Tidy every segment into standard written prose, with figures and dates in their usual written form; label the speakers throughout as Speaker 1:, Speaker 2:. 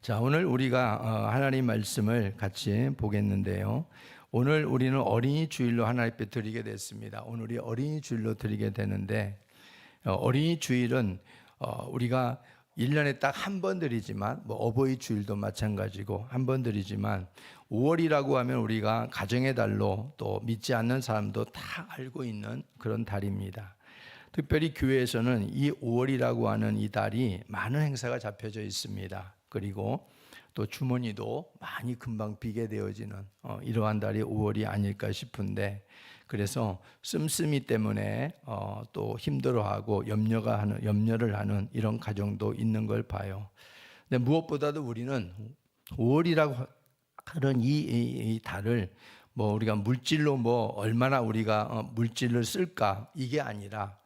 Speaker 1: 자, 오늘 우리가 하나님 말씀을 같이 보겠는데요. 오늘 우리는 어린이 주일로 하나님 앞에 드리게 됐습니다. 오늘이 어린이 주일로 드리게 되는데 어린이 주일은 우리가 1년에 딱 한 번 드리지만 어버이 주일도 마찬가지고 한 번 드리지만 5월이라고 하면 우리가 가정의 달로 또 믿지 않는 사람도 다 알고 있는 그런 달입니다. 특별히 교회에서는 이 5월이라고 하는 이 달이 많은 행사가 잡혀져 있습니다. 그리고 또 주머니도 많이 금방 비게 되어지는 이러한 달이 5월이 아닐까 싶은데, 그래서 씀씀이 때문에 또 힘들어하고 염려를 하는 이런 가정도 있는 걸 봐요. 근데 무엇보다도 우리는 5월이라고 하는 이 달을 우리가 물질로 얼마나 우리가 물질을 쓸까, 이게 아니라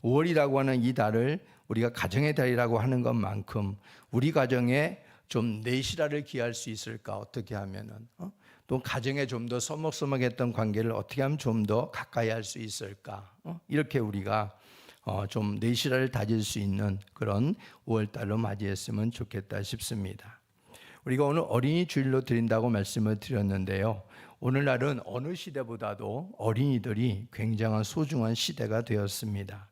Speaker 1: 5월이라고 하는 이 달을 우리가 가정의 달이라고 하는 것만큼 우리 가정에 좀 내실화를 기할 수 있을까, 어떻게 하면은 또 가정에 좀 더 서먹서먹했던 관계를 어떻게 하면 좀 더 가까이 할 수 있을까, 이렇게 우리가 좀 내실화를 다질 수 있는 그런 5월달로 맞이했으면 좋겠다 싶습니다. 우리가 오늘 어린이 주일로 드린다고 말씀을 드렸는데요, 오늘날은 어느 시대보다도 어린이들이 굉장한 소중한 시대가 되었습니다.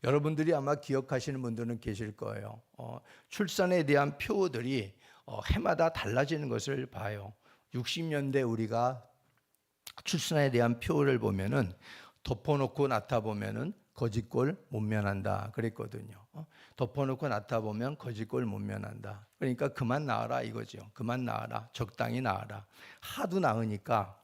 Speaker 1: 여러분들이 아마 기억하시는 분들은 계실 거예요. 출산에 대한 표들이 해마다 달라지는 것을 봐요. 60년대 우리가 출산에 대한 표를 보면은 덮어놓고 나타보면은 거짓골 못 면한다 그랬거든요. 덮어놓고 나타보면 거짓골 못 면한다. 그러니까 그만 낳아라 이거죠. 그만 낳아라, 적당히 낳아라. 하도 낳으니까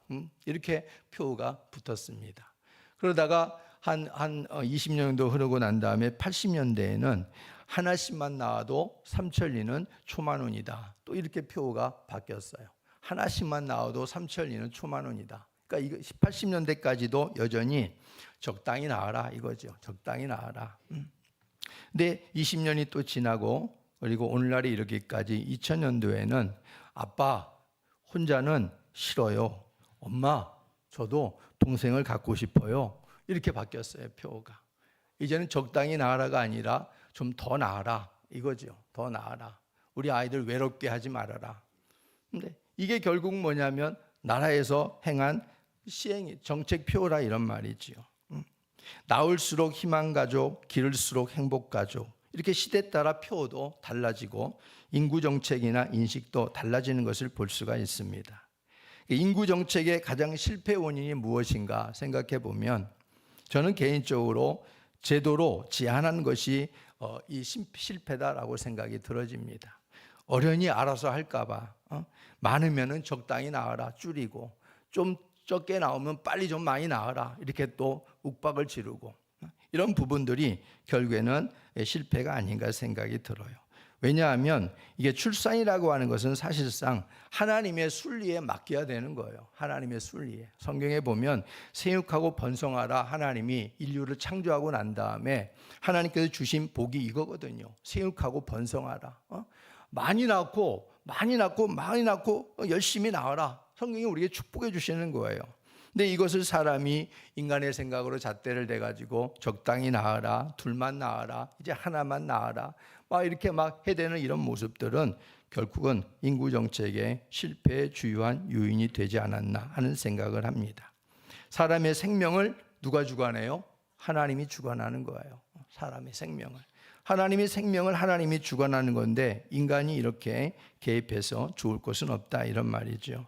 Speaker 1: 이렇게 표가 붙었습니다. 그러다가 한 20년 정도 흐르고 난 다음에 80년대에는 하나씩만 낳아도 삼천리는 초만원이다. 또 이렇게 표가 바뀌었어요. 하나씩만 낳아도 삼천리는 초만원이다. 그러니까 이거 80년대까지도 여전히 적당히 낳아라 이거죠. 적당히 낳아라. 근데 20년이 또 지나고, 그리고 오늘날에 이르기까지 2000년도에는 아빠 혼자는 싫어요. 엄마 저도 동생을 갖고 싶어요. 이렇게 바뀌었어요, 표가. 이제는 적당히 낳아라가 아니라 좀 더 낳아라 이거죠. 더 낳아라. 우리 아이들 외롭게 하지 말아라. 근데 이게 결국 뭐냐면 나라에서 행한 정책표라 이런 말이지요. 나올수록 희망가족, 기를수록 행복가족, 이렇게 시대 따라 표도 달라지고 인구정책이나 인식도 달라지는 것을 볼 수가 있습니다. 인구정책의 가장 실패 원인이 무엇인가 생각해 보면, 저는 개인적으로 제도로 제한하는 것이 이 실패다라고 생각이 들어집니다. 어련히 알아서 할까봐 많으면은 적당히 낳아라 줄이고, 좀 적게 나오면 빨리 좀 많이 낳아라 이렇게 또 욱박을 지르고, 이런 부분들이 결국에는 실패가 아닌가 생각이 들어요. 왜냐하면 이게 출산이라고 하는 것은 사실상 하나님의 순리에 맡겨야 되는 거예요. 하나님의 순리에. 성경에 보면 생육하고 번성하라, 하나님이 인류를 창조하고 난 다음에 하나님께서 주신 복이 이거거든요. 생육하고 번성하라. 많이 낳고 열심히 낳아라. 성경이 우리에게 축복해 주시는 거예요. 근데 이것을 사람이 인간의 생각으로 잣대를 대가지고 적당히 낳아라, 둘만 낳아라, 이제 하나만 낳아라, 이렇게 해대는 이런 모습들은 결국은 인구정책의 실패의 주요한 요인이 되지 않았나 하는 생각을 합니다. 사람의 생명을 누가 주관해요? 하나님이 주관하는 거예요. 사람의 생명을. 하나님의 생명을 하나님이 주관하는 건데 인간이 이렇게 개입해서 좋을 것은 없다 이런 말이죠.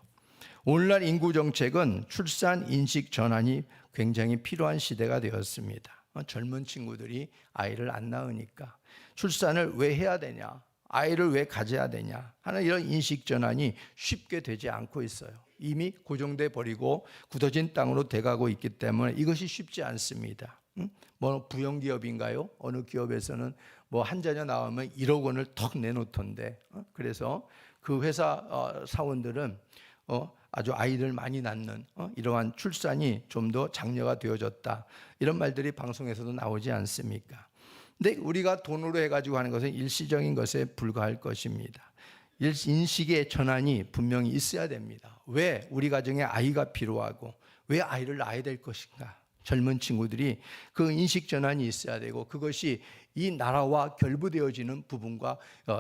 Speaker 1: 오늘날 인구정책은 출산 인식 전환이 굉장히 필요한 시대가 되었습니다. 젊은 친구들이 아이를 안 낳으니까 출산을 왜 해야 되냐, 아이를 왜 가져야 되냐 하는 이런 인식 전환이 쉽게 되지 않고 있어요. 이미 고정돼 버리고 굳어진 땅으로 돼가고 있기 때문에 이것이 쉽지 않습니다. 부영기업인가요? 어느 기업에서는 한 자녀 나오면 1억 원을 턱 내놓던데, 그래서 그 회사 사원들은 아주 아이를 많이 낳는 이러한 출산이 좀 더 장려가 되어졌다 이런 말들이 방송에서도 나오지 않습니까? 근데 우리가 돈으로 해가지고 하는 것은 일시적인 것에 불과할 것입니다. 인식의 전환이 분명히 있어야 됩니다. 왜 우리 가정에 아이가 필요하고 왜 아이를 낳아야 될 것인가? 젊은 친구들이 그 인식 전환이 있어야 되고, 그것이 이 나라와 결부되어지는 부분과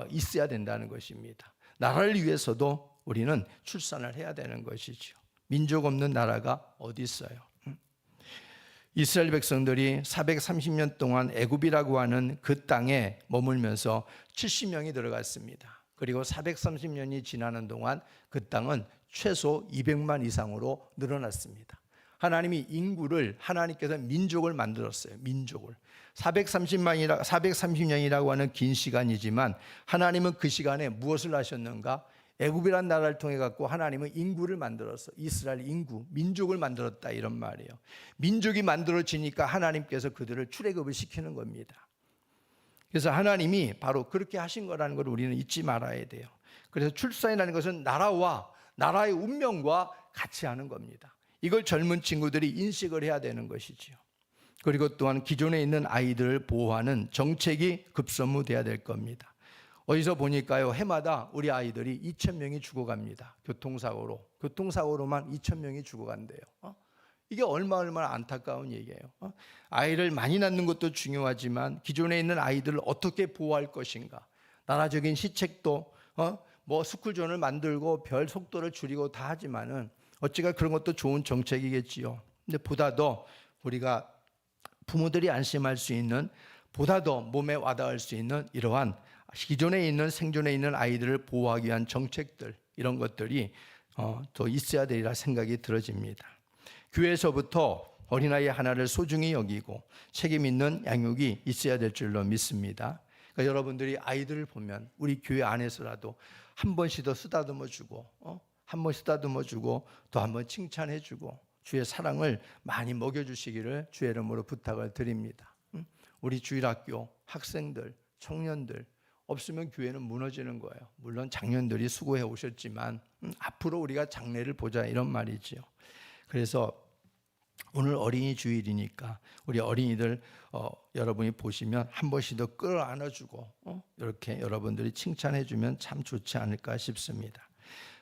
Speaker 1: 있어야 된다는 것입니다. 나라를 위해서도 우리는 출산을 해야 되는 것이죠. 민족 없는 나라가 어디 있어요? 이스라엘 백성들이 430년 동안 애굽이라고 하는 그 땅에 머물면서 70명이 들어갔습니다. 그리고 430년이 지나는 동안 그 땅은 최소 200만 이상으로 늘어났습니다. 하나님이 인구를, 하나님께서 민족을 만들었어요. 민족을. 430년이라고 하는 긴 시간이지만 하나님은 그 시간에 무엇을 하셨는가? 애굽이란 나라를 통해 갖고 하나님은 인구를 만들었어. 이스라엘 인구, 민족을 만들었다 이런 말이에요. 민족이 만들어지니까 하나님께서 그들을 출애굽을 시키는 겁니다. 그래서 하나님이 바로 그렇게 하신 거라는 걸 우리는 잊지 말아야 돼요. 그래서 출산이라는 것은 나라와 나라의 운명과 같이 하는 겁니다. 이걸 젊은 친구들이 인식을 해야 되는 것이지요. 그리고 또한 기존에 있는 아이들을 보호하는 정책이 급선무돼야 될 겁니다. 어디서 보니까요, 해마다 우리 아이들이 2,000명이 죽어갑니다. 교통사고로만 2,000명이 죽어간대요. 이게 얼마나 안타까운 얘기예요. 아이를 많이 낳는 것도 중요하지만 기존에 있는 아이들을 어떻게 보호할 것인가. 나라적인 시책도 스쿨존을 만들고 별 속도를 줄이고 다 하지만은 어찌가 그런 것도 좋은 정책이겠지요. 근데 보다 더 우리가 부모들이 안심할 수 있는, 보다 더 몸에 와닿을 수 있는 이러한 기존에 있는 생존에 있는 아이들을 보호하기 위한 정책들, 이런 것들이 더 있어야 되리라 생각이 들어집니다. 교회에서부터 어린아이 하나를 소중히 여기고 책임 있는 양육이 있어야 될 줄로 믿습니다. 그러니까 여러분들이 아이들을 보면 우리 교회 안에서라도 한 번씩 더 쓰다듬어 주고, 한 번 쓰다듬어 주고 또 한 번 칭찬해 주고 주의 사랑을 많이 먹여주시기를 주의 이름으로 부탁을 드립니다. 우리 주일학교 학생들, 청년들 없으면 교회는 무너지는 거예요. 물론 장년들이 수고해 오셨지만 앞으로 우리가 장래를 보자 이런 말이지요. 그래서 오늘 어린이 주일이니까 우리 어린이들 여러분이 보시면 한 번씩 더 끌어안아주고 이렇게 여러분들이 칭찬해 주면 참 좋지 않을까 싶습니다.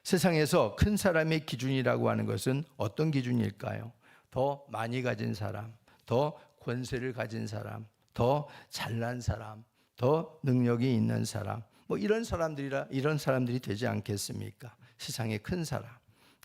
Speaker 1: 세상에서 큰 사람의 기준이라고 하는 것은 어떤 기준일까요? 더 많이 가진 사람, 더 권세를 가진 사람, 더 잘난 사람, 더 능력이 있는 사람, 이런 사람들이 되지 않겠습니까? 세상의 큰 사람.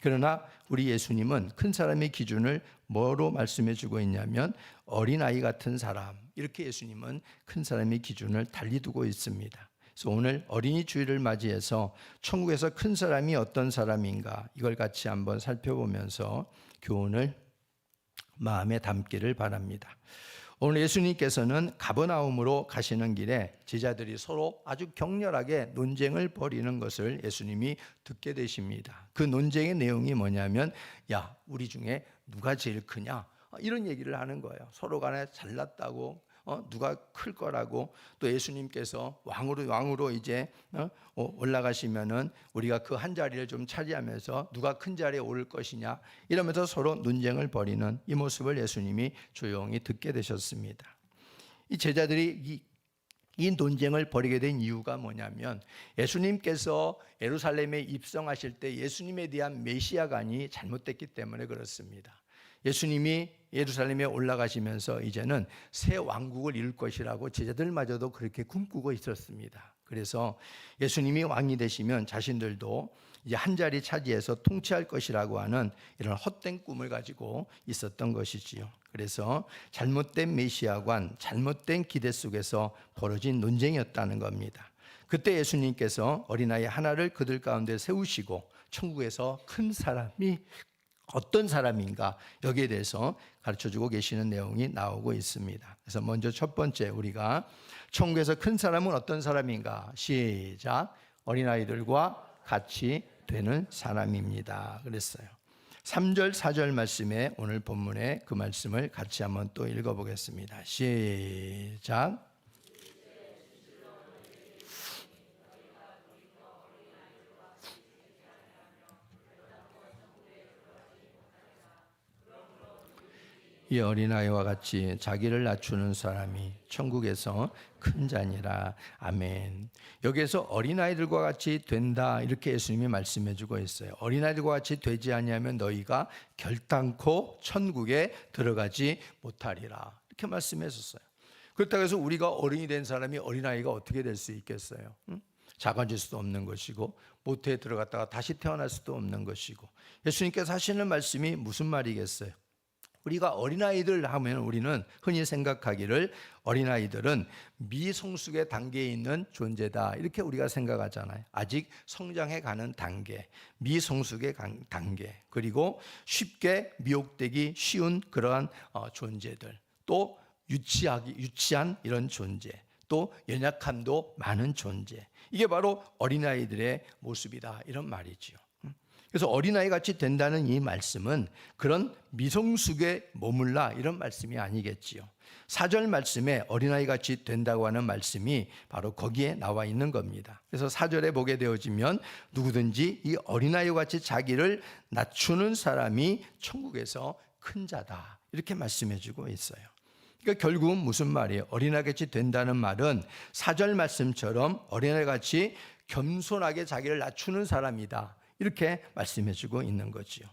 Speaker 1: 그러나 우리 예수님은 큰 사람의 기준을 뭐로 말씀해 주고 있냐면 어린아이 같은 사람, 이렇게 예수님은 큰 사람의 기준을 달리 두고 있습니다. 그래서 오늘 어린이 주일을 맞이해서 천국에서 큰 사람이 어떤 사람인가, 이걸 같이 한번 살펴보면서 교훈을 마음에 담기를 바랍니다. 오늘 예수님께서는 가버나움으로 가시는 길에 제자들이 서로 아주 격렬하게 논쟁을 벌이는 것을 예수님이 듣게 되십니다. 그 논쟁의 내용이 뭐냐면, 야, 우리 중에 누가 제일 크냐? 이런 얘기를 하는 거예요. 서로 간에 잘났다고, 누가 클 거라고. 또 예수님께서 왕으로 이제 올라가시면은 우리가 그 한 자리를 좀 차지하면서 누가 큰 자리에 오를 것이냐, 이러면서 서로 논쟁을 벌이는 이 모습을 예수님이 조용히 듣게 되셨습니다. 이 제자들이 이 논쟁을 벌이게 된 이유가 뭐냐면, 예수님께서 예루살렘에 입성하실 때 예수님에 대한 메시아관이 잘못됐기 때문에 그렇습니다. 예수님이 예루살렘에 올라가시면서 이제는 새 왕국을 이룰 것이라고 제자들마저도 그렇게 꿈꾸고 있었습니다. 그래서 예수님이 왕이 되시면 자신들도 이제 한 자리 차지해서 통치할 것이라고 하는 이런 헛된 꿈을 가지고 있었던 것이지요. 그래서 잘못된 메시아관, 잘못된 기대 속에서 벌어진 논쟁이었다는 겁니다. 그때 예수님께서 어린아이 하나를 그들 가운데 세우시고 천국에서 큰 사람이 어떤 사람인가, 여기에 대해서 가르쳐주고 계시는 내용이 나오고 있습니다. 그래서 먼저 첫 번째, 우리가 천국에서 큰 사람은 어떤 사람인가, 시작, 어린아이들과 같이 되는 사람입니다 그랬어요. 3절 4절 말씀에 오늘 본문에 그 말씀을 같이 한번 또 읽어보겠습니다. 시작. 이 어린아이와 같이 자기를 낮추는 사람이 천국에서 큰 자니라. 아멘. 여기에서 어린아이들과 같이 된다, 이렇게 예수님이 말씀해 주고 있어요. 어린아이들과 같이 되지 아니하면 너희가 결단코 천국에 들어가지 못하리라, 이렇게 말씀했었어요. 그렇다고 해서 우리가 어른이 된 사람이 어린아이가 어떻게 될 수 있겠어요? 작아질 수도 없는 것이고 모태에 들어갔다가 다시 태어날 수도 없는 것이고, 예수님께서 하시는 말씀이 무슨 말이겠어요? 우리가 어린아이들 하면 우리는 흔히 생각하기를 어린아이들은 미성숙의 단계에 있는 존재다, 이렇게 우리가 생각하잖아요. 아직 성장해 가는 단계, 미성숙의 단계, 그리고 쉽게 미혹되기 쉬운 그러한 존재들, 또 유치한 이런 존재, 또 연약함도 많은 존재, 이게 바로 어린아이들의 모습이다, 이런 말이지요. 그래서 어린아이 같이 된다는 이 말씀은 그런 미성숙에 머물라, 이런 말씀이 아니겠지요. 4절 말씀에 어린아이 같이 된다고 하는 말씀이 바로 거기에 나와 있는 겁니다. 그래서 4절에 보게 되어지면 누구든지 이 어린아이 같이 자기를 낮추는 사람이 천국에서 큰 자다, 이렇게 말씀해 주고 있어요. 그러니까 결국은 무슨 말이에요? 어린아이 같이 된다는 말은 4절 말씀처럼 어린아이 같이 겸손하게 자기를 낮추는 사람이다, 이렇게 말씀해 주고 있는 거지요.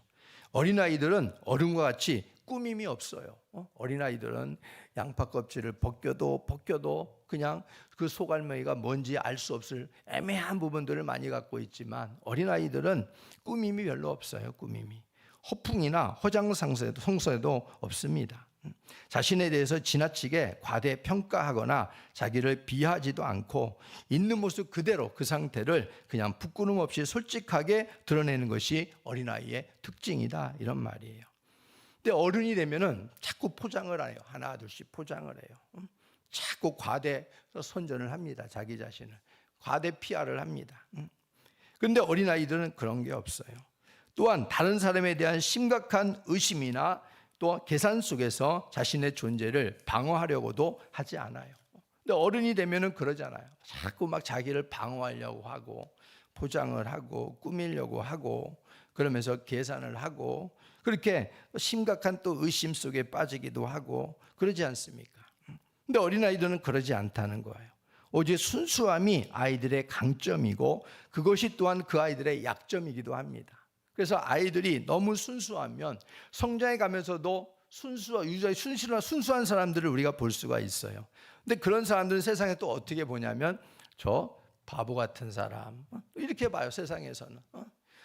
Speaker 1: 어린아이들은 어른과 같이 꾸밈이 없어요. 어린아이들은 양파 껍질을 벗겨도 그냥 그 속알맹이가 뭔지 알 수 없을 애매한 부분들을 많이 갖고 있지만, 어린아이들은 꾸밈이 별로 없어요. 꾸밈이 허풍이나 허장성세도 없습니다. 자신에 대해서 지나치게 과대평가하거나 자기를 비하하지도 않고 있는 모습 그대로 그 상태를 그냥 부끄럼 없이 솔직하게 드러내는 것이 어린아이의 특징이다, 이런 말이에요. 근데 어른이 되면은 자꾸 포장을 해요. 하나 둘씩 포장을 해요. 자꾸 과대 선전을 합니다. 자기 자신을 과대 PR을 합니다. 그런데 어린아이들은 그런 게 없어요. 또한 다른 사람에 대한 심각한 의심이나 또 계산 속에서 자신의 존재를 방어하려고도 하지 않아요. 근데 어른이 되면은 그러잖아요. 자꾸 막 자기를 방어하려고 하고 포장을 하고 꾸미려고 하고 그러면서 계산을 하고 그렇게 심각한 또 의심 속에 빠지기도 하고 그러지 않습니까? 근데 어린아이들은 그러지 않다는 거예요. 오직 순수함이 아이들의 강점이고 그것이 또한 그 아이들의 약점이기도 합니다. 그래서 아이들이 너무 순수하면 성장해 가면서도 순수한 사람들을 우리가 볼 수가 있어요. 근데 그런 사람들은 세상에 또 어떻게 보냐면 저 바보 같은 사람, 이렇게 봐요. 세상에서는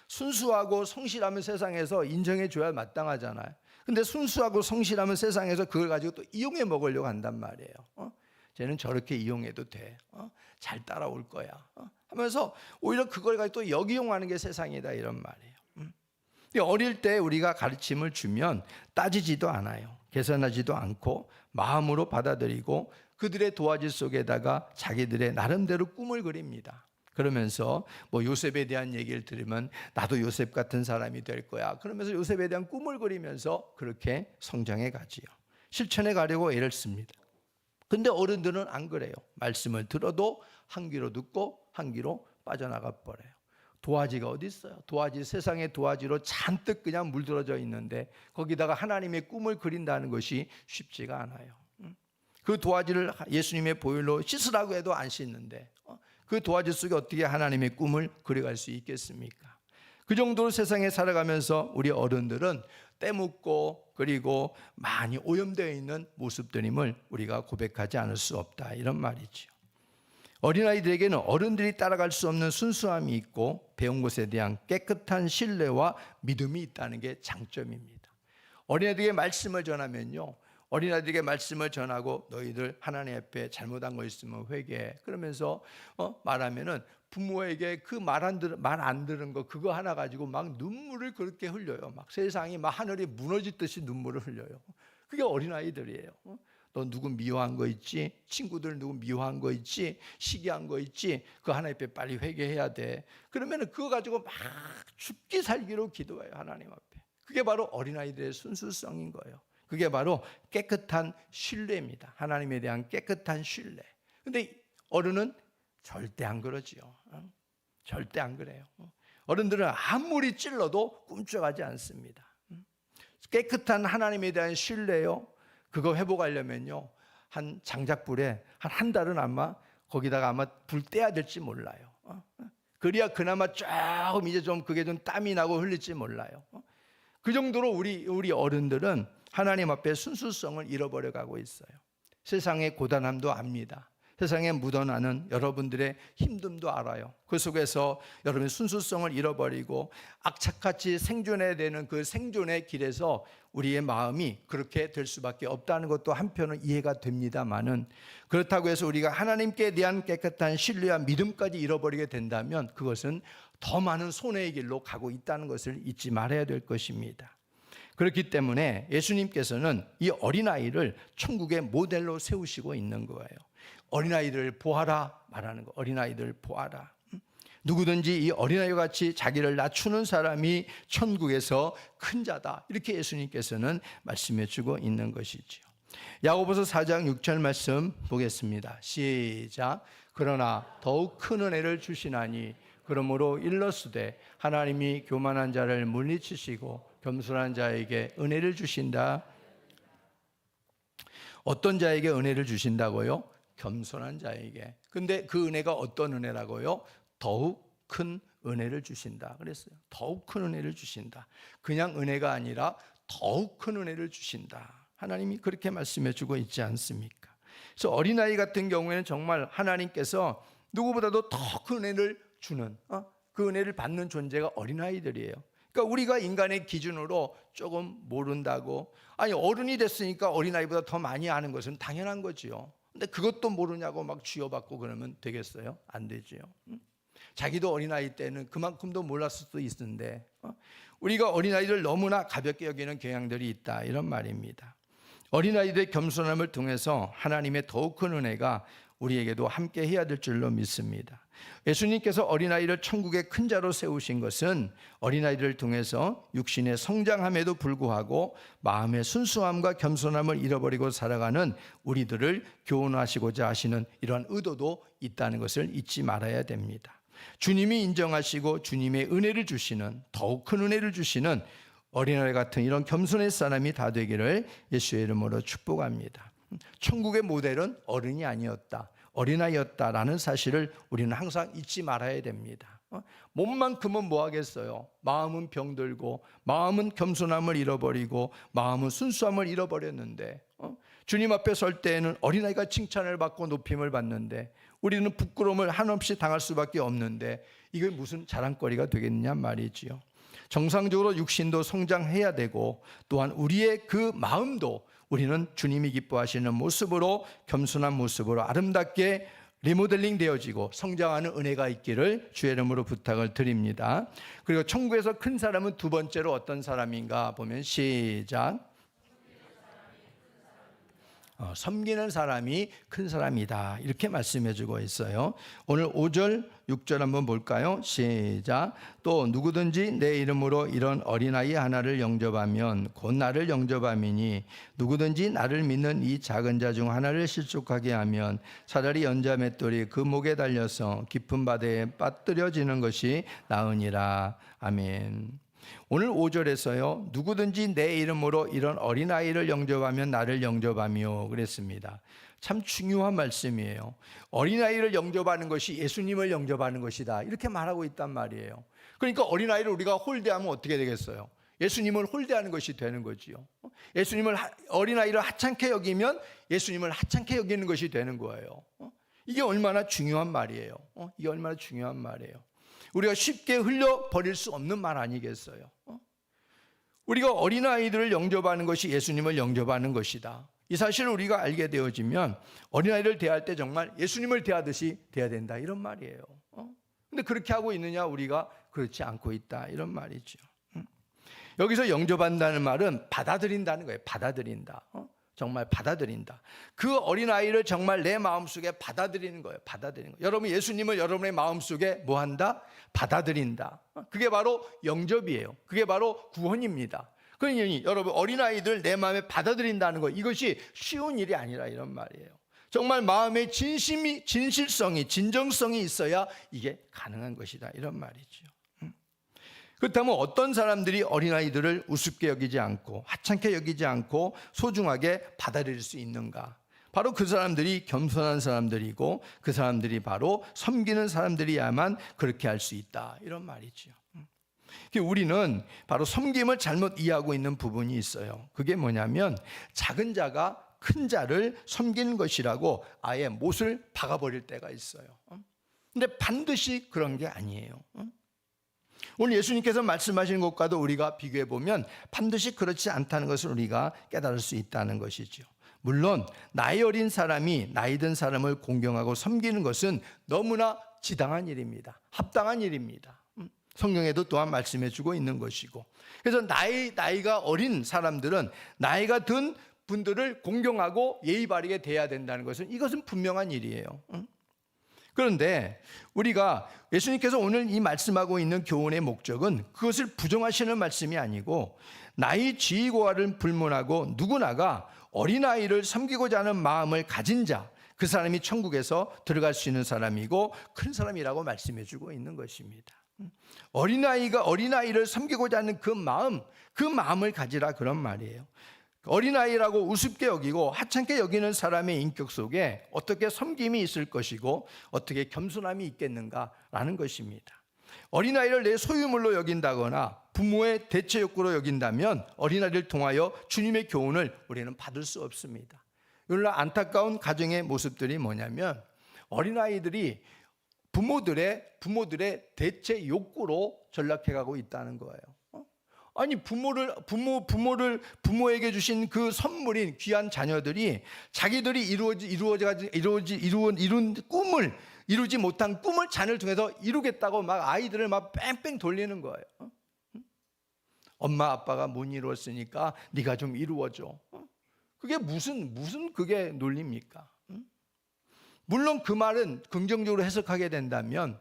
Speaker 1: 순수하고 성실하면 세상에서 인정해 줘야 마땅하잖아요. 근데 순수하고 성실하면 세상에서 그걸 가지고 또 이용해 먹으려고 한단 말이에요. 쟤는 저렇게 이용해도 돼, 잘 따라올 거야 하면서 오히려 그걸 가지고 또 역이용하는 게 세상이다, 이런 말이에요. 어릴 때 우리가 가르침을 주면 따지지도 않아요. 계산하지도 않고 마음으로 받아들이고 그들의 도화지 속에다가 자기들의 나름대로 꿈을 그립니다. 그러면서 뭐 요셉에 대한 얘기를 들으면 나도 요셉 같은 사람이 될 거야, 그러면서 요셉에 대한 꿈을 그리면서 그렇게 성장해 가지요. 실천해 가려고 애를 씁니다. 근데 어른들은 안 그래요. 말씀을 들어도 한 귀로 듣고 한 귀로 빠져나가 버려요. 도화지가 어디 있어요? 도화지, 세상의 도화지로 잔뜩 그냥 물들어져 있는데 거기다가 하나님의 꿈을 그린다는 것이 쉽지가 않아요. 그 도화지를 예수님의 보혈로 씻으라고 해도 안 씻는데 그 도화지 속에 어떻게 하나님의 꿈을 그려갈 수 있겠습니까? 그 정도로 세상에 살아가면서 우리 어른들은 때묻고 그리고 많이 오염되어 있는 모습들임을 우리가 고백하지 않을 수 없다, 이런 말이죠. 어린아이들에게는 어른들이 따라갈 수 없는 순수함이 있고 배운 것에 대한 깨끗한 신뢰와 믿음이 있다는 게 장점입니다. 어린아이들에게 말씀을 전하면요, 어린아이들에게 말씀을 전하고 너희들 하나님 앞에 잘못한 거 있으면 회개해, 그러면서 말하면은 부모에게 그 말 안 들은 거 그거 하나 가지고 막 눈물을 그렇게 흘려요. 막 세상이 막 하늘이 무너지듯이 눈물을 흘려요. 그게 어린아이들이에요. 너 누구 미워한 거 있지? 친구들 누구 미워한 거 있지? 시기한 거 있지? 그 하나님 앞에 빨리 회개해야 돼. 그러면 그거 가지고 막 죽기 살기로 기도해요, 하나님 앞에. 그게 바로 어린아이들의 순수성인 거예요. 그게 바로 깨끗한 신뢰입니다. 하나님에 대한 깨끗한 신뢰. 근데 어른은 절대 안 그러지요. 절대 안 그래요. 어른들은 아무리 찔러도 꿈쩍하지 않습니다. 깨끗한 하나님에 대한 신뢰요, 그거 회복하려면요, 한 장작불에 한 달은 아마 거기다가 아마 불 떼야 될지 몰라요. 그래야 그나마 조금 이제 좀 그게 좀 땀이 나고 흘릴지 몰라요. 그 정도로 우리 어른들은 하나님 앞에 순수성을 잃어버려 가고 있어요. 세상의 고단함도 압니다. 세상에 묻어나는 여러분들의 힘듦도 알아요. 그 속에서 여러분의 순수성을 잃어버리고 악착같이 생존해야 되는 그 생존의 길에서 우리의 마음이 그렇게 될 수밖에 없다는 것도 한편은 이해가 됩니다만은, 그렇다고 해서 우리가 하나님께 대한 깨끗한 신뢰와 믿음까지 잃어버리게 된다면 그것은 더 많은 손해의 길로 가고 있다는 것을 잊지 말아야 될 것입니다. 그렇기 때문에 예수님께서는 이 어린아이를 천국의 모델로 세우시고 있는 거예요. 어린아이들 보아라 말하는 거. 어린아이들 보아라. 누구든지 이 어린아이와 같이 자기를 낮추는 사람이 천국에서 큰 자다. 이렇게 예수님께서는 말씀해 주고 있는 것이죠. 야고보서 4장 6절 말씀 보겠습니다. 시작. 그러나 더욱 큰 은혜를 주시나니 그러므로 일러스되 하나님이 교만한 자를 물리치시고 겸손한 자에게 은혜를 주신다. 어떤 자에게 은혜를 주신다고요? 겸손한 자에게. 근데 그 은혜가 어떤 은혜라고요? 더욱 큰 은혜를 주신다 그랬어요. 더욱 큰 은혜를 주신다. 그냥 은혜가 아니라 더욱 큰 은혜를 주신다. 하나님이 그렇게 말씀해 주고 있지 않습니까? 그래서 어린아이 같은 경우에는 정말 하나님께서 누구보다도 더 큰 은혜를 주는, 그 은혜를 받는 존재가 어린아이들이에요. 그러니까 우리가 인간의 기준으로 조금 모른다고, 아니 어른이 됐으니까 어린아이보다 더 많이 아는 것은 당연한 거지요. 근데 그것도 모르냐고 막 쥐어받고 그러면 되겠어요? 안 되지요. 자기도 어린아이 때는 그만큼도 몰랐을 수도 있는데, 우리가 어린아이들 너무나 가볍게 여기는 경향들이 있다, 이런 말입니다. 어린아이들의 겸손함을 통해서 하나님의 더욱 큰 은혜가 우리에게도 함께 해야 될 줄로 믿습니다. 예수님께서 어린아이를 천국의 큰 자로 세우신 것은 어린아이들을 통해서 육신의 성장함에도 불구하고 마음의 순수함과 겸손함을 잃어버리고 살아가는 우리들을 교훈하시고자 하시는 이러한 의도도 있다는 것을 잊지 말아야 됩니다. 주님이 인정하시고 주님의 은혜를 주시는, 더욱 큰 은혜를 주시는 어린아이 같은 이런 겸손의 사람이 다 되기를 예수의 이름으로 축복합니다. 천국의 모델은 어른이 아니었다, 어린아이였다라는 사실을 우리는 항상 잊지 말아야 됩니다. 몸만큼은 뭐 하겠어요? 마음은 병들고 마음은 겸손함을 잃어버리고 마음은 순수함을 잃어버렸는데, 주님 앞에 설 때에는 어린아이가 칭찬을 받고 높임을 받는데 우리는 부끄러움을 한없이 당할 수밖에 없는데 이게 무슨 자랑거리가 되겠냐 말이지요. 정상적으로 육신도 성장해야 되고 또한 우리의 그 마음도 우리는 주님이 기뻐하시는 모습으로, 겸손한 모습으로 아름답게 리모델링 되어지고 성장하는 은혜가 있기를 주의 이름으로 부탁을 드립니다. 그리고 천국에서 큰 사람은 두 번째로 어떤 사람인가 보면 시작. 섬기는 사람이 큰 사람이다, 이렇게 말씀해 주고 있어요. 오늘 5절 6절 한번 볼까요? 시작. 또 누구든지 내 이름으로 이런 어린아이 하나를 영접하면 곧 나를 영접함이니 누구든지 나를 믿는 이 작은 자 중 하나를 실족하게 하면 차라리 연자 맷돌이 그 목에 달려서 깊은 바다에 빠뜨려지는 것이 나으니라. 아멘. 오늘 5절에서요, 누구든지 내 이름으로 이런 어린아이를 영접하면 나를 영접하며 그랬습니다. 참 중요한 말씀이에요. 어린아이를 영접하는 것이 예수님을 영접하는 것이다, 이렇게 말하고 있단 말이에요. 그러니까 어린아이를 우리가 홀대하면 어떻게 되겠어요? 예수님을 홀대하는 것이 되는 거지요. 어린아이를 하찮게 여기면 예수님을 하찮게 여기는 것이 되는 거예요. 이게 얼마나 중요한 말이에요. 이게 얼마나 중요한 말이에요. 우리가 쉽게 흘려버릴 수 없는 말 아니겠어요? 우리가 어린아이들을 영접하는 것이 예수님을 영접하는 것이다, 이 사실을 우리가 알게 되어지면 어린아이를 대할 때 정말 예수님을 대하듯이 대해야 된다, 이런 말이에요. 근데 그렇게 하고 있느냐? 우리가 그렇지 않고 있다, 이런 말이죠. 여기서 영접한다는 말은 받아들인다는 거예요. 받아들인다. 정말 받아들인다. 그 어린아이를 정말 내 마음속에 받아들이는 거예요. 받아들이는 거예요. 여러분, 예수님을 여러분의 마음속에 뭐 한다? 받아들인다. 그게 바로 영접이에요. 그게 바로 구원입니다. 그러니 여러분, 어린아이들 내 마음에 받아들인다는 거, 이것이 쉬운 일이 아니라 이런 말이에요. 정말 마음의 진실성이, 진정성이 있어야 이게 가능한 것이다, 이런 말이죠. 그렇다면 어떤 사람들이 어린아이들을 우습게 여기지 않고 하찮게 여기지 않고 소중하게 받아들일 수 있는가? 바로 그 사람들이 겸손한 사람들이고 그 사람들이 바로 섬기는 사람들이야만 그렇게 할 수 있다, 이런 말이죠. 우리는 바로 섬김을 잘못 이해하고 있는 부분이 있어요. 그게 뭐냐면 작은 자가 큰 자를 섬기는 것이라고 아예 못을 박아버릴 때가 있어요. 근데 반드시 그런 게 아니에요. 오늘 예수님께서 말씀하신 것과도 우리가 비교해 보면 반드시 그렇지 않다는 것을 우리가 깨달을 수 있다는 것이죠. 물론 나이 어린 사람이 나이 든 사람을 공경하고 섬기는 것은 너무나 지당한 일입니다. 합당한 일입니다. 성경에도 또한 말씀해 주고 있는 것이고, 그래서 나이가 어린 사람들은 나이가 든 분들을 공경하고 예의 바르게 대해야 된다는 것은 이것은 분명한 일이에요. 그런데 우리가 예수님께서 오늘 이 말씀하고 있는 교훈의 목적은 그것을 부정하시는 말씀이 아니고, 나이 지위고하를 불문하고 누구나가 어린아이를 섬기고자 하는 마음을 가진 자, 그 사람이 천국에서 들어갈 수 있는 사람이고 큰 사람이라고 말씀해 주고 있는 것입니다. 어린아이를 섬기고자 하는 그 마음을 가지라, 그런 말이에요. 어린아이라고 우습게 여기고 하찮게 여기는 사람의 인격 속에 어떻게 섬김이 있을 것이고 어떻게 겸손함이 있겠는가라는 것입니다. 어린아이를 내 소유물로 여긴다거나 부모의 대체 욕구로 여긴다면 어린아이를 통하여 주님의 교훈을 우리는 받을 수 없습니다. 오늘 안타까운 가정의 모습들이 뭐냐면, 어린아이들이 부모들의 대체 욕구로 전락해가고 있다는 거예요. 아니, 부모에게 주신 그 선물인 귀한 자녀들이 자기들이 이룬 꿈을, 이루지 못한 꿈을 자녀를 통해서 이루겠다고 막 아이들을 막 뺑뺑 돌리는 거예요. 엄마 아빠가 못 이루었으니까 네가 좀 이루어줘. 그게 무슨 그게 논리입니까? 물론 그 말은 긍정적으로 해석하게 된다면,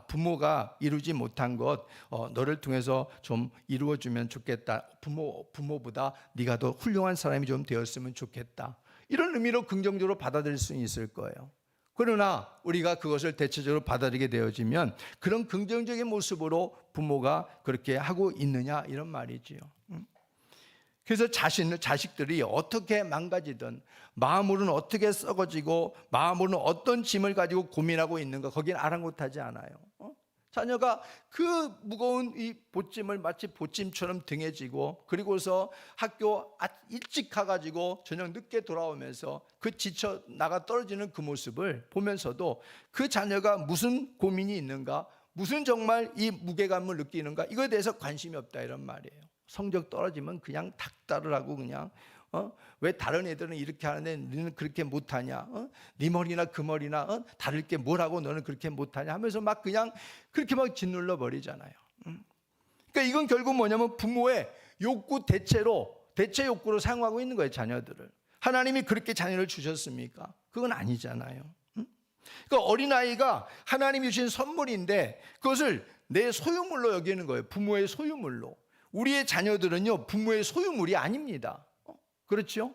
Speaker 1: 부모가 이루지 못한 것 너를 통해서 좀 이루어주면 좋겠다. 부모보다 네가 더 훌륭한 사람이 좀 되었으면 좋겠다. 이런 의미로 긍정적으로 받아들일 수 있을 거예요. 그러나 우리가 그것을 대체적으로 받아들이게 되어지면 그런 긍정적인 모습으로 부모가 그렇게 하고 있느냐, 이런 말이지요. 그래서 자식들이 어떻게 망가지든, 마음으로는 어떻게 썩어지고 마음으로는 어떤 짐을 가지고 고민하고 있는가, 거기는 아랑곳하지 않아요. 자녀가 그 무거운 이 보찜을 마치 보찜처럼 등에 지고, 그리고서 학교 일찍 가가지고 저녁 늦게 돌아오면서 그 지쳐 나가 떨어지는 그 모습을 보면서도 그 자녀가 무슨 고민이 있는가, 무슨 정말 이 무게감을 느끼는가, 이거에 대해서 관심이 없다, 이런 말이에요. 성적 떨어지면 그냥 닥달을 그냥 왜 다른 애들은 이렇게 하는데 너는 그렇게 못하냐, 네 머리나 그 머리나 다를 게 뭐라고 너는 그렇게 못하냐 하면서 막 그냥 그렇게 막 짓눌러 버리잖아요. 그러니까 이건 결국 뭐냐면 부모의 대체 욕구로 사용하고 있는 거예요, 자녀들을. 하나님이 그렇게 자녀를 주셨습니까? 그건 아니잖아요. 그러니까 어린아이가 하나님이 주신 선물인데 그것을 내 소유물로 여기는 거예요. 부모의 소유물로. 우리의 자녀들은요, 부모의 소유물이 아닙니다. 그렇죠?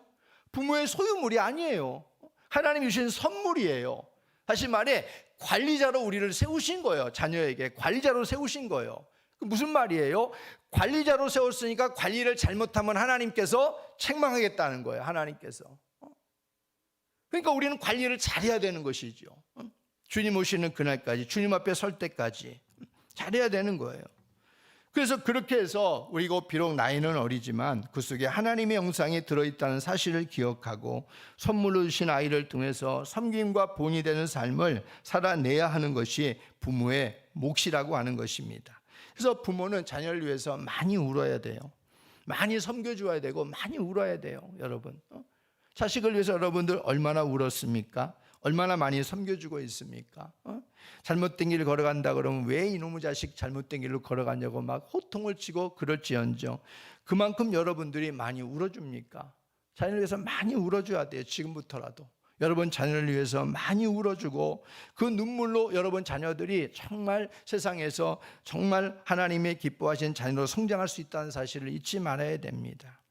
Speaker 1: 부모의 소유물이 아니에요. 하나님이 주신 선물이에요. 다시 말해 관리자로 우리를 세우신 거예요. 자녀에게 관리자로 세우신 거예요. 무슨 말이에요? 관리자로 세웠으니까 관리를 잘못하면 하나님께서 책망하겠다는 거예요. 하나님께서. 그러니까 우리는 관리를 잘해야 되는 것이죠. 주님 오시는 그날까지, 주님 앞에 설 때까지 잘해야 되는 거예요. 그래서 그렇게 해서 우리가 비록 나이는 어리지만 그 속에 하나님의 영상이 들어있다는 사실을 기억하고 선물로 주신 아이를 통해서 섬김과 본이 되는 삶을 살아내야 하는 것이 부모의 몫이라고 하는 것입니다. 그래서 부모는 자녀를 위해서 많이 울어야 돼요. 많이 섬겨주어야 되고 많이 울어야 돼요. 여러분, 자식을 위해서 여러분들 얼마나 울었습니까? 얼마나 많이 섬겨주고 있습니까? 잘못된 길을 걸어간다 그러면 왜 이놈의 자식 잘못된 길로 걸어가냐고 막 호통을 치고 그럴지언정 그만큼 여러분들이 많이 울어줍니까? 자녀를 위해서 많이 울어줘야 돼요. 지금부터라도 여러분 자녀를 위해서 많이 울어주고 그 눈물로 여러분 자녀들이 정말 세상에서 정말 하나님의 기뻐하신 자녀로 성장할 수 있다는 사실을 잊지 말아야 됩니다.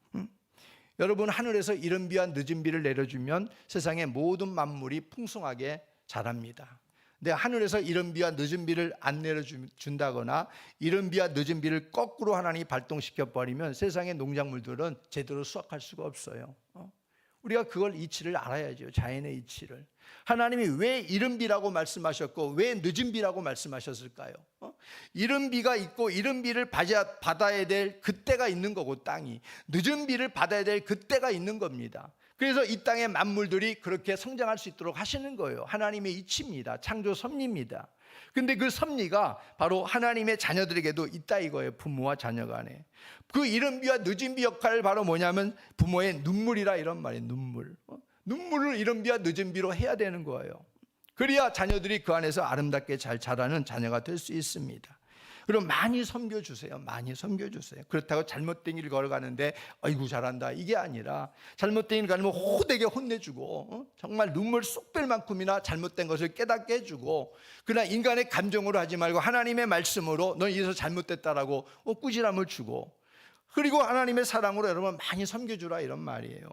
Speaker 1: 여러분, 하늘에서 이른 비와 늦은 비를 내려주면 세상의 모든 만물이 풍성하게 자랍니다. 근데 하늘에서 이른 비와 늦은 비를 안 내려준다거나 이른 비와 늦은 비를 거꾸로 하나님이 발동시켜 버리면 세상의 농작물들은 제대로 수확할 수가 없어요. 우리가 그걸 이치를 알아야죠. 자연의 이치를. 하나님이 왜 이른 비라고 말씀하셨고 왜 늦은 비라고 말씀하셨을까요? 이른 비가 있고 이른 비를 받아야 될 그때가 있는 거고, 땅이 늦은 비를 받아야 될 그때가 있는 겁니다. 그래서 이 땅의 만물들이 그렇게 성장할 수 있도록 하시는 거예요. 하나님의 이치입니다. 창조 섭리입니다. 근데 그 섭리가 바로 하나님의 자녀들에게도 있다 이거예요. 부모와 자녀 간에. 그 이른비와 늦은비 역할을 바로 뭐냐면 부모의 눈물이라 이런 말이에요. 눈물. 눈물을 이른비와 늦은비로 해야 되는 거예요. 그래야 자녀들이 그 안에서 아름답게 잘 자라는 자녀가 될 수 있습니다. 그럼 많이 섬겨주세요. 많이 섬겨주세요. 그렇다고 잘못된 길 걸어가는데 아이고 잘한다 이게 아니라 잘못된 길 가면 호되게 혼내주고 정말 눈물 쏙 뺄 만큼이나 잘못된 것을 깨닫게 해주고, 그러나 인간의 감정으로 하지 말고 하나님의 말씀으로 넌 이래서 잘못됐다라고 꾸지람을 주고, 그리고 하나님의 사랑으로 여러분 많이 섬겨주라 이런 말이에요.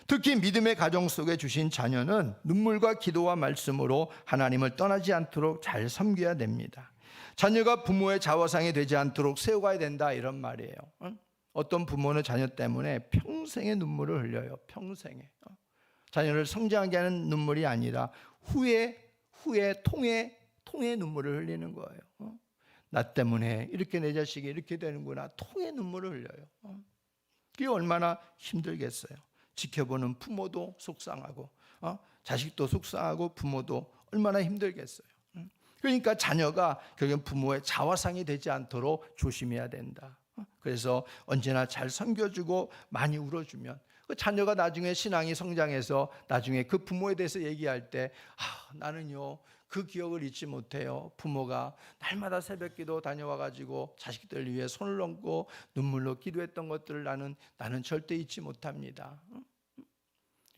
Speaker 1: 특히 믿음의 가정 속에 주신 자녀는 눈물과 기도와 말씀으로 하나님을 떠나지 않도록 잘 섬겨야 됩니다. 자녀가 부모의 자화상이 되지 않도록 세워가야 된다 이런 말이에요. 어떤 부모는 자녀 때문에 평생의 눈물을 흘려요. 평생에. 자녀를 성장하게 하는 눈물이 아니라 후에 통의 눈물을 흘리는 거예요. 나 때문에 이렇게 내 자식이 이렇게 되는구나. 통의 눈물을 흘려요. 그게 얼마나 힘들겠어요. 지켜보는 부모도 속상하고 자식도 속상하고 부모도 얼마나 힘들겠어요. 그러니까 자녀가 결국엔 부모의 자화상이 되지 않도록 조심해야 된다. 그래서 언제나 잘 섬겨주고 많이 울어주면 그 자녀가 나중에 신앙이 성장해서 나중에 그 부모에 대해서 얘기할 때 나는요 그 기억을 잊지 못해요. 부모가 날마다 새벽기도 다녀와가지고 자식들 위해 손을 얹고 눈물로 기도했던 것들을 나는 절대 잊지 못합니다.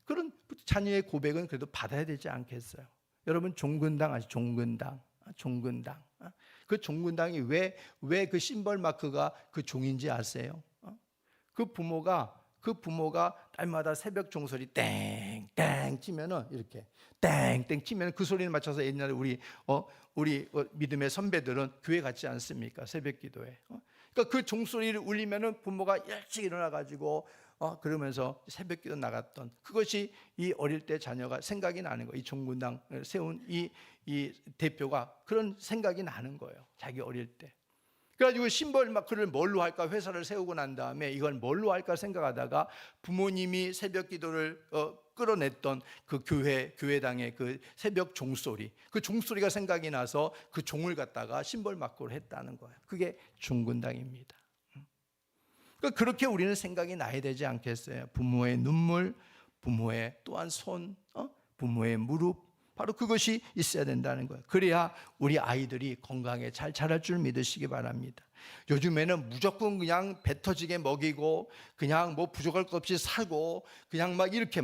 Speaker 1: 그런 자녀의 고백은 그래도 받아야 되지 않겠어요? 여러분 종근당 아시죠? 종근당. 그 종근당이 왜 그 심벌 마크가 그 종인지 아세요? 그 부모가 날마다 새벽 종소리 땡땡 치면은 이렇게 땡땡 치면 그 소리를 맞춰서 옛날에 우리 믿음의 선배들은 교회 갔지 않습니까? 새벽 기도에. 그러니까 그 종소리를 울리면은 부모가 일찍 일어나 가지고 그러면서 새벽 기도 나갔던 그것이 이 어릴 때 자녀가 생각이 나는 거예요. 이 종군당 세운 이 대표가 그런 생각이 나는 거예요. 자기 어릴 때. 그래가지고 심벌 마크를 뭘로 할까 회사를 세우고 난 다음에 이걸 뭘로 할까 생각하다가 부모님이 새벽 기도를 끌어냈던 그 교회당의 그 새벽 종소리, 그 종소리가 생각이 나서 그 종을 갖다가 심벌 마크로 했다는 거예요. 그게 종군당입니다. 그러니까 그렇게 우리는 생각이 나야 되지 않겠어요? 부모의 눈물, 부모의 또한 손, 부모의 무릎, 바로 그것이 있어야 된다는 거예요. 그래야 우리 아이들이 건강에 잘 자랄 줄 믿으시기 바랍니다. 요즘에는 무조건 그냥 배 터지게 먹이고 그냥 뭐 부족할 것 없이 사고 그냥 막 이렇게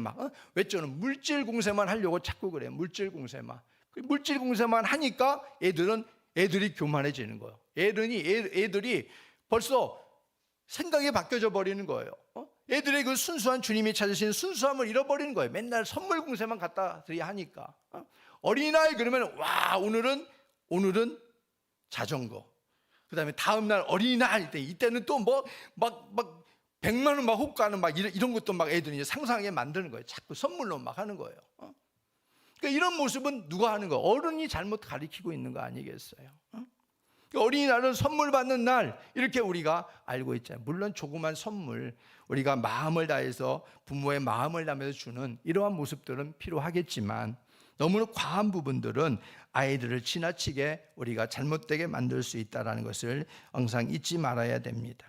Speaker 1: 왜 저는 물질 공세만 하려고 자꾸 그래요. 물질 공세만 하니까 애들이 교만해지는 거예요. 애들이 벌써 생각이 바뀌어져 버리는 거예요. 애들의 그 순수한 주님이 찾으신 순수함을 잃어버리는 거예요. 맨날 선물 공세만 갖다 드려야 하니까. 어린이날 그러면 와 오늘은 자전거. 그다음에 다음 날 어린이날 이때는 또 뭐 막 100만 원 막 호가는 막 이런 것도 막 애들이 상상하게 만드는 거예요. 자꾸 선물로 막 하는 거예요. 그러니까 이런 모습은 누가 하는 거예요? 어른이 잘못 가르치고 있는 거 아니겠어요? 어린이날은 선물 받는 날 이렇게 우리가 알고 있잖아요. 물론 조그만 선물 우리가 마음을 다해서 부모의 마음을 담아서 주는 이러한 모습들은 필요하겠지만 너무나 과한 부분들은 아이들을 지나치게 우리가 잘못되게 만들 수 있다는 것을 항상 잊지 말아야 됩니다.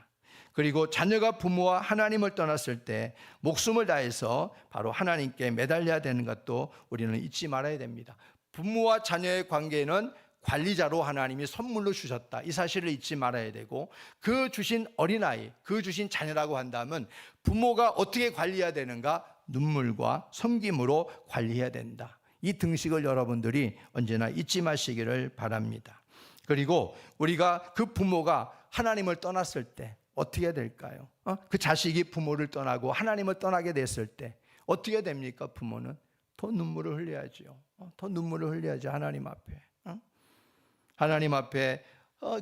Speaker 1: 그리고 자녀가 부모와 하나님을 떠났을 때 목숨을 다해서 바로 하나님께 매달려야 되는 것도 우리는 잊지 말아야 됩니다. 부모와 자녀의 관계는 관리자로 하나님이 선물로 주셨다. 이 사실을 잊지 말아야 되고 그 주신 어린아이, 그 주신 자녀라고 한다면 부모가 어떻게 관리해야 되는가? 눈물과 섬김으로 관리해야 된다. 이 등식을 여러분들이 언제나 잊지 마시기를 바랍니다. 그리고 우리가 그 부모가 하나님을 떠났을 때 어떻게 될까요? 그 자식이 부모를 떠나고 하나님을 떠나게 됐을 때 어떻게 됩니까? 부모는 더 눈물을 흘려야죠. 더 눈물을 흘려야죠. 하나님 앞에. 하나님 앞에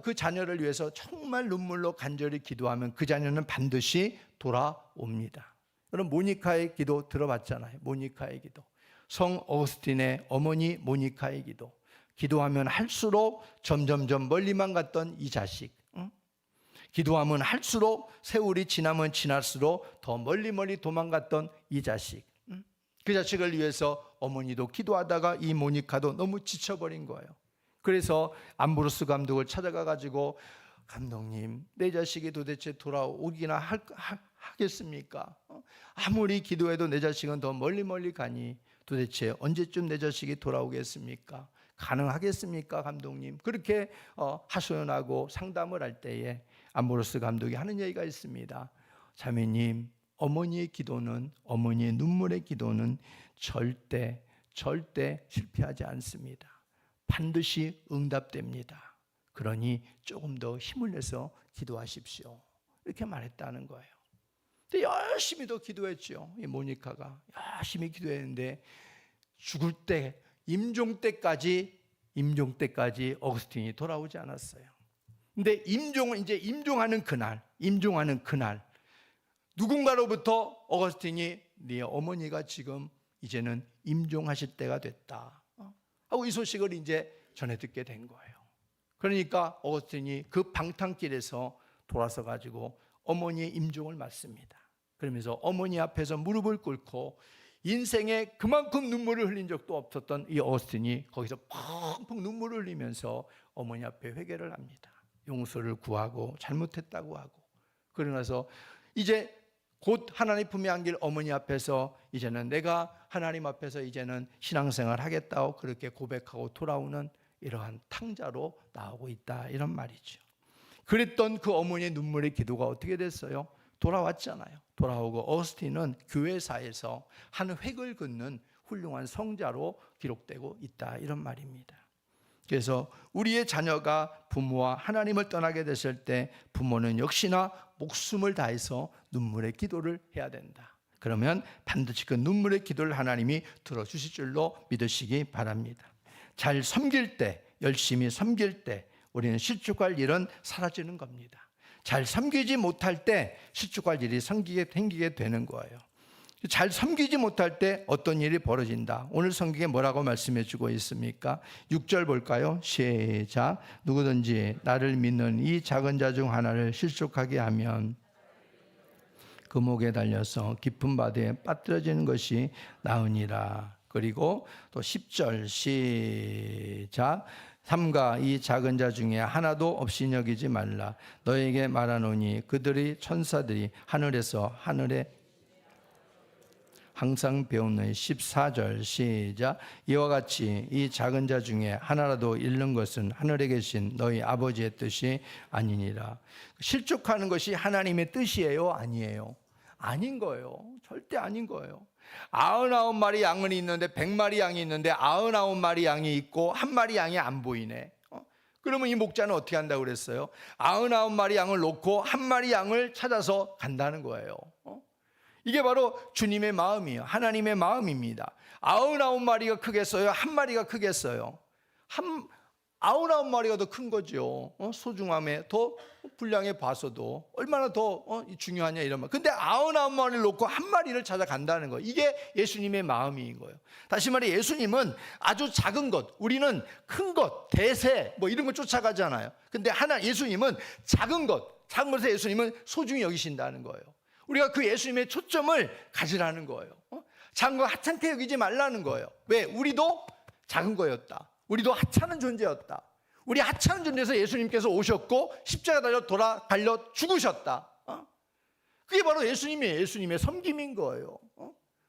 Speaker 1: 그 자녀를 위해서 정말 눈물로 간절히 기도하면 그 자녀는 반드시 돌아옵니다. 여러분 모니카의 기도 들어봤잖아요. 모니카의 기도. 성 어거스틴의 어머니 모니카의 기도. 기도하면 할수록 점점점 멀리만 갔던 이 자식. 기도하면 할수록 세월이 지나면 지날수록 더 멀리 도망갔던 이 자식, 그 자식을 위해서 어머니도 기도하다가 이 모니카도 너무 지쳐버린 거예요. 그래서 암브로스 감독을 찾아가 가지고 감독님, 내 자식이 도대체 돌아오기나 하겠습니까? 아무리 기도해도 내 자식은 더 멀리 가니 도대체 언제쯤 내 자식이 돌아오겠습니까? 가능하겠습니까, 감독님? 그렇게 하소연하고 상담을 할 때에 암브로스 감독이 하는 얘기가 있습니다. 자매님, 어머니의 기도는, 어머니의 눈물의 기도는 절대 실패하지 않습니다. 반드시 응답됩니다. 그러니 조금 더 힘을 내서 기도하십시오. 이렇게 말했다는 거예요. 근데 열심히 더 기도했죠. 이 모니카가 열심히 기도했는데 죽을 때, 임종 때까지 어거스틴이 돌아오지 않았어요. 근데 임종하는 그날 누군가로부터 어거스틴이 네 어머니가 지금 이제는 임종하실 때가 됐다 하고 이 소식을 이제 전해 듣게 된 거예요. 그러니까 어거스틴이 그 방탕길에서 돌아서 가지고 어머니의 임종을 맞습니다. 그러면서 어머니 앞에서 무릎을 꿇고 인생에 그만큼 눈물을 흘린 적도 없었던 이 어거스틴이 거기서 펑펑 눈물을 흘리면서 어머니 앞에 회개를 합니다. 용서를 구하고 잘못했다고 하고, 그러고 나서 이제 곧 하나님 품에 안길 어머니 앞에서 이제는 내가 하나님 앞에서 이제는 신앙생활 하겠다고 그렇게 고백하고 돌아오는 이러한 탕자로 나오고 있다, 이런 말이죠. 그랬던 그 어머니의 눈물의 기도가 어떻게 됐어요? 돌아왔잖아요. 돌아오고 어거스틴은 교회사에서 한 획을 긋는 훌륭한 성자로 기록되고 있다, 이런 말입니다. 그래서 우리의 자녀가 부모와 하나님을 떠나게 됐을 때 부모는 역시나 목숨을 다해서 눈물의 기도를 해야 된다. 그러면 반드시 그 눈물의 기도를 하나님이 들어주실 줄로 믿으시기 바랍니다. 잘 섬길 때, 열심히 섬길 때 우리는 실족할 일은 사라지는 겁니다. 잘 섬기지 못할 때 실족할 일이 생기게 되는 거예요. 잘 섬기지 못할 때 어떤 일이 벌어진다. 오늘 성경에 뭐라고 말씀해 주고 있습니까? 6절 볼까요? 시작. 누구든지 나를 믿는 이 작은 자 중 하나를 실족하게 하면 그 목에 달려서 깊은 바다에 빠뜨려지는 것이 나으니라. 그리고 또 10절 시작. 삼가 이 작은 자 중에 하나도 없이 여기지 말라. 너에게 말하노니 그들이 천사들이 하늘에 항상 배우는 14절 시작. 이와 같이 이 작은 자 중에 하나라도 잃는 것은 하늘에 계신 너희 아버지의 뜻이 아니니라. 실족하는 것이 하나님의 뜻이에요? 아니에요? 아닌 거예요. 절대 아닌 거예요. 99마리 양은 있는데 100마리 양이 있는데 99마리 양이 있고 한 마리 양이 안 보이네. 그러면 이 목자는 어떻게 한다고 그랬어요? 99마리 양을 놓고 한 마리 양을 찾아서 간다는 거예요. 이게 바로 주님의 마음이에요. 하나님의 마음입니다. 99마리가 크겠어요? 한 마리가 크겠어요? 99마리가 더 큰 거죠. 소중함에 더 분량에 봐서도 얼마나 더 중요하냐 이런 말. 근데 99마리를 놓고 한 마리를 찾아간다는 거예요. 이게 예수님의 마음인 거예요. 다시 말해 예수님은 아주 작은 것, 우리는 큰 것, 대세 뭐 이런 거 쫓아가잖아요. 근데 예수님은 작은 것에 예수님은 소중히 여기신다는 거예요. 우리가 그 예수님의 초점을 가지라는 거예요. 작은 거 하찮게 여기지 말라는 거예요. 왜? 우리도 작은 거였다. 우리도 하찮은 존재였다. 우리 하찮은 존재에서 예수님께서 오셨고 십자가 달려 죽으셨다. 그게 바로 예수님의 섬김인 거예요.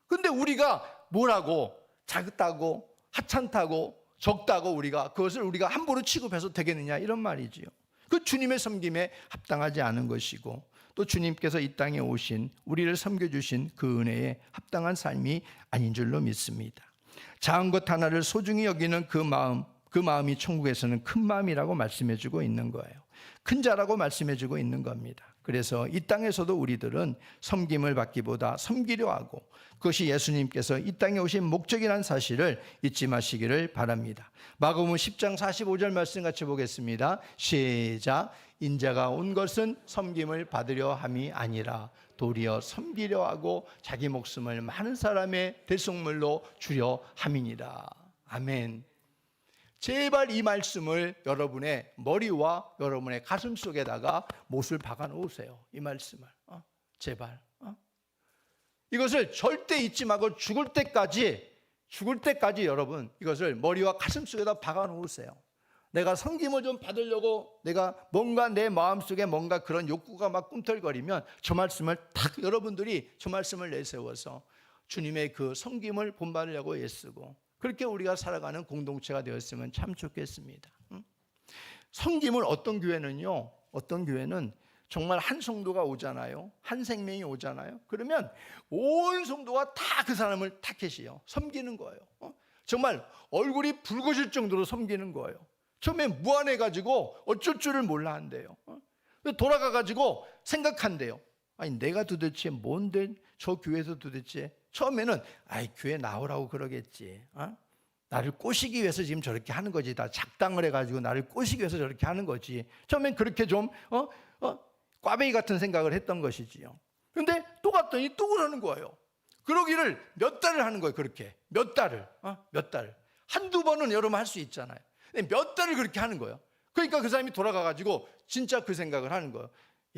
Speaker 1: 근데 우리가 뭐라고 작다고 하찮다고 적다고 그것을 우리가 함부로 취급해서 되겠느냐 이런 말이지요. 그 주님의 섬김에 합당하지 않은 것이고 또 주님께서 이 땅에 오신 우리를 섬겨주신 그 은혜에 합당한 삶이 아닌 줄로 믿습니다. 작은 것 하나를 소중히 여기는 그 마음이 천국에서는 큰 마음이라고 말씀해주고 있는 거예요. 큰 자라고 말씀해주고 있는 겁니다. 그래서 이 땅에서도 우리들은 섬김을 받기보다 섬기려 하고 그것이 예수님께서 이 땅에 오신 목적이라는 사실을 잊지 마시기를 바랍니다. 마가복음 10장 45절 말씀 같이 보겠습니다. 시작. 인자가 온 것은 섬김을 받으려 함이 아니라 도리어 섬기려 하고 자기 목숨을 많은 사람의 대속물로 주려 함이니라. 아멘. 제발 이 말씀을 여러분의 머리와 여러분의 가슴 속에다가 못을 박아 놓으세요. 이 말씀을. 제발. 이것을 절대 잊지 말고 죽을 때까지 여러분 이것을 머리와 가슴 속에다 박아 놓으세요. 내가 섬김을 좀 받으려고 내가 뭔가 내 마음속에 뭔가 그런 욕구가 막 꿈틀거리면 저 말씀을 탁 여러분들이 저 말씀을 내세워서 주님의 그 섬김을 본받으려고 애쓰고 그렇게 우리가 살아가는 공동체가 되었으면 참 좋겠습니다. 섬김을 어떤 교회는 정말 한 성도가 오잖아요. 한 생명이 오잖아요. 그러면 온 성도가 다 그 사람을 타켓이에요. 섬기는 거예요. 정말 얼굴이 붉어질 정도로 섬기는 거예요. 처음에 무안해가지고 어쩔 줄을 몰라 한대요. 돌아가가지고 생각한대요. 아니 내가 도대체 뭔데 저 교회에서 도대체 처음에는 교회 나오라고 그러겠지. 나를 꼬시기 위해서 지금 저렇게 하는 거지. 다 작당을 해가지고 나를 꼬시기 위해서 저렇게 하는 거지. 처음엔 그렇게 좀 꽈배기 같은 생각을 했던 것이지요. 그런데 또 갔더니 또 그러는 거예요. 그러기를 몇 달을 하는 거예요. 그렇게 몇 달을. 한두 번은 여러분 할 수 있잖아요. 근데 몇 달을 그렇게 하는 거예요. 그러니까 그 사람이 돌아가가지고 진짜 그 생각을 하는 거예요.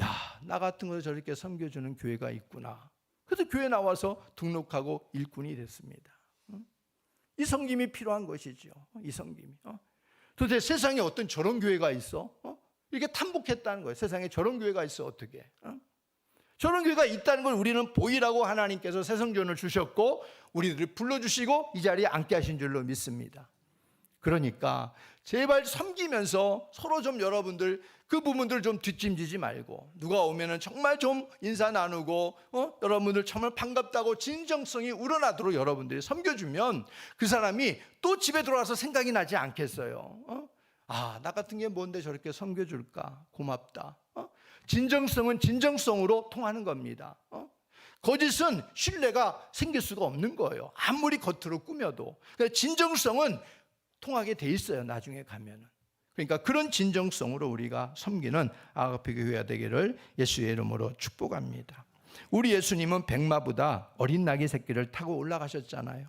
Speaker 1: 야, 나 같은 거 저렇게 섬겨주는 교회가 있구나. 그래서 교회 나와서 등록하고 일꾼이 됐습니다. 이 섬김이 필요한 것이죠. 이 섬김이. 도대체 세상에 어떤 저런 교회가 있어? 이렇게 탐복했다는 거예요. 세상에 저런 교회가 있어 어떻게? 저런 교회가 있다는 걸 우리는 보이라고 하나님께서 새 성전을 주셨고 우리들을 불러주시고 이 자리에 앉게 하신 줄로 믿습니다. 그러니까 제발 섬기면서 서로 좀 여러분들 그 부분들 좀 뒷짐지지 말고 누가 오면은 정말 좀 인사 나누고 여러분들 정말 반갑다고 진정성이 우러나도록 여러분들이 섬겨주면 그 사람이 또 집에 돌아와서 생각이 나지 않겠어요. 나 같은 게 뭔데 저렇게 섬겨줄까 고맙다. 진정성은 진정성으로 통하는 겁니다. 거짓은 신뢰가 생길 수가 없는 거예요. 아무리 겉으로 꾸며도. 그러니까 진정성은 통하게 돼 있어요. 나중에 가면은. 그러니까 그런 진정성으로 우리가 섬기는 아가페 교회가 되기를 예수의 이름으로 축복합니다. 우리 예수님은 백마보다 어린 나귀 새끼를 타고 올라가셨잖아요.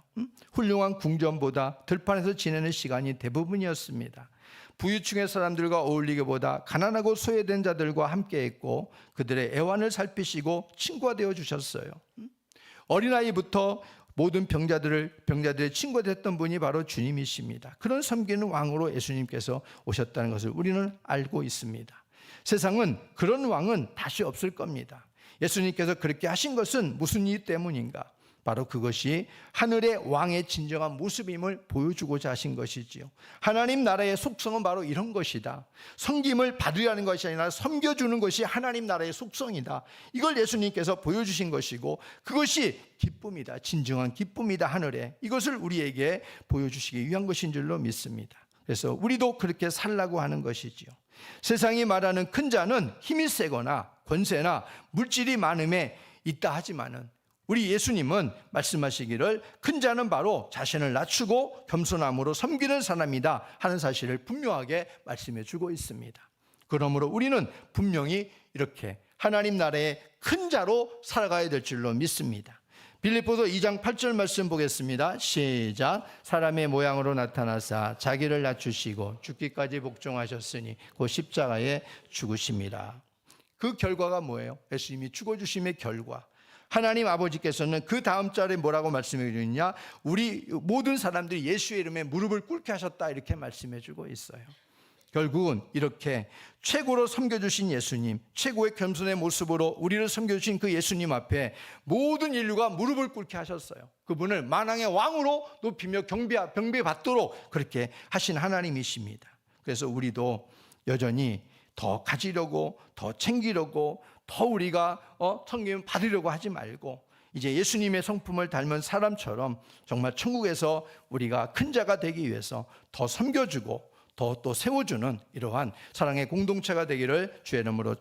Speaker 1: 훌륭한 궁전보다 들판에서 지내는 시간이 대부분이었습니다. 부유층의 사람들과 어울리기보다 가난하고 소외된 자들과 함께했고 그들의 애환을 살피시고 친구가 되어 주셨어요. 어린아이부터 모든 병자들의 친구가 됐던 분이 바로 주님이십니다. 그런 섬기는 왕으로 예수님께서 오셨다는 것을 우리는 알고 있습니다. 세상은 그런 왕은 다시 없을 겁니다. 예수님께서 그렇게 하신 것은 무슨 이유 때문인가? 바로 그것이 하늘의 왕의 진정한 모습임을 보여주고자 하신 것이지요. 하나님 나라의 속성은 바로 이런 것이다. 섬김을 받으려는 것이 아니라 섬겨주는 것이 하나님 나라의 속성이다. 이걸 예수님께서 보여주신 것이고 그것이 기쁨이다. 진정한 기쁨이다. 하늘에. 이것을 우리에게 보여주시기 위한 것인 줄로 믿습니다. 그래서 우리도 그렇게 살라고 하는 것이지요. 세상이 말하는 큰 자는 힘이 세거나 권세나 물질이 많음에 있다 하지만은 우리 예수님은 말씀하시기를 큰 자는 바로 자신을 낮추고 겸손함으로 섬기는 사람이다 하는 사실을 분명하게 말씀해 주고 있습니다. 그러므로 우리는 분명히 이렇게 하나님 나라의 큰 자로 살아가야 될 줄로 믿습니다. 빌립보서 2장 8절 말씀 보겠습니다. 시작. 사람의 모양으로 나타나사 자기를 낮추시고 죽기까지 복종하셨으니 곧 십자가에 죽으심이라. 그 결과가 뭐예요? 예수님이 죽어주심의 결과. 하나님 아버지께서는 그 다음 절에 뭐라고 말씀해 주느냐? 우리 모든 사람들이 예수의 이름에 무릎을 꿇게 하셨다 이렇게 말씀해 주고 있어요. 결국은 이렇게 최고로 섬겨주신 예수님, 최고의 겸손의 모습으로 우리를 섬겨주신 그 예수님 앞에 모든 인류가 무릎을 꿇게 하셨어요. 그분을 만왕의 왕으로 높이며 경배받도록 그렇게 하신 하나님이십니다. 그래서 우리도 여전히 더 가지려고, 더 챙기려고, 더 우리가 섬김을 받으려고 하지 말고 이제 예수님의 성품을 닮은 사람처럼 정말 천국에서 우리가 큰 자가 되기 위해서 더 섬겨주고 더 또 세워주는 이러한 사랑의 공동체가 되기를 주의 이름으로 축복합니다.